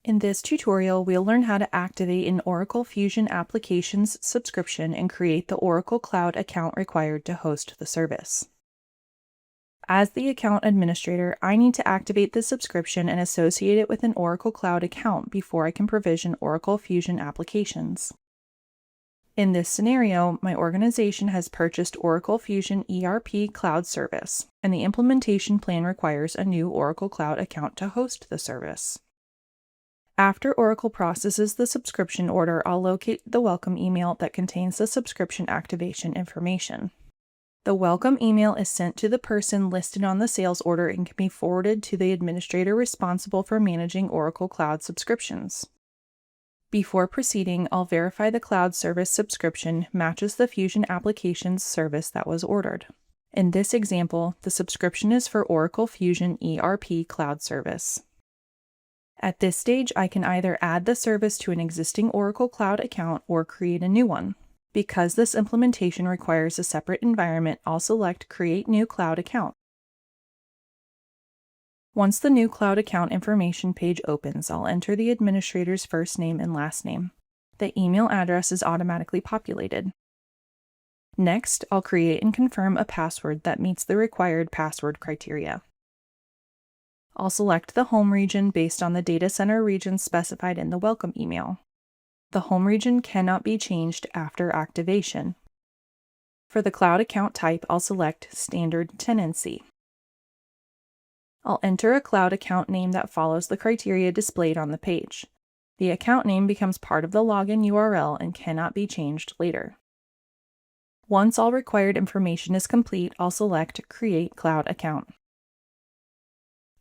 In this tutorial, we'll learn how to activate an Oracle Fusion Applications subscription and create the Oracle Cloud account required to host the service. As the account administrator, I need to activate the subscription and associate it with an Oracle Cloud account before I can provision Oracle Fusion applications. In this scenario, my organization has purchased Oracle Fusion ERP Cloud Service, and the implementation plan requires a new Oracle Cloud account to host the service. After Oracle processes the subscription order, I'll locate the welcome email that contains the subscription activation information. The welcome email is sent to the person listed on the sales order and can be forwarded to the administrator responsible for managing Oracle Cloud subscriptions. Before proceeding, I'll verify the cloud service subscription matches the Fusion Applications service that was ordered. In this example, the subscription is for Oracle Fusion ERP Cloud Service. At this stage, I can either add the service to an existing Oracle Cloud account or create a new one. Because this implementation requires a separate environment, I'll select Create New Cloud Account. Once the new cloud account information page opens, I'll enter the administrator's first name and last name. The email address is automatically populated. Next, I'll create and confirm a password that meets the required password criteria. I'll select the home region based on the data center region specified in the welcome email. The home region cannot be changed after activation. For the cloud account type, I'll select Standard Tenancy. I'll enter a cloud account name that follows the criteria displayed on the page. The account name becomes part of the login URL and cannot be changed later. Once all required information is complete, I'll select Create Cloud Account.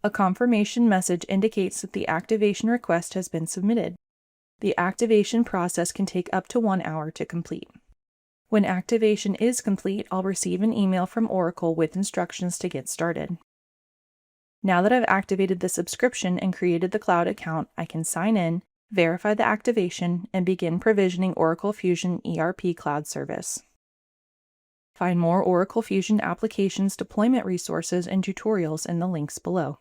A confirmation message indicates that the activation request has been submitted. The activation process can take up to 1 hour to complete. When activation is complete, I'll receive an email from Oracle with instructions to get started. Now that I've activated the subscription and created the cloud account, I can sign in, verify the activation, and begin provisioning Oracle Fusion ERP Cloud Service. Find more Oracle Fusion Applications deployment resources and tutorials in the links below.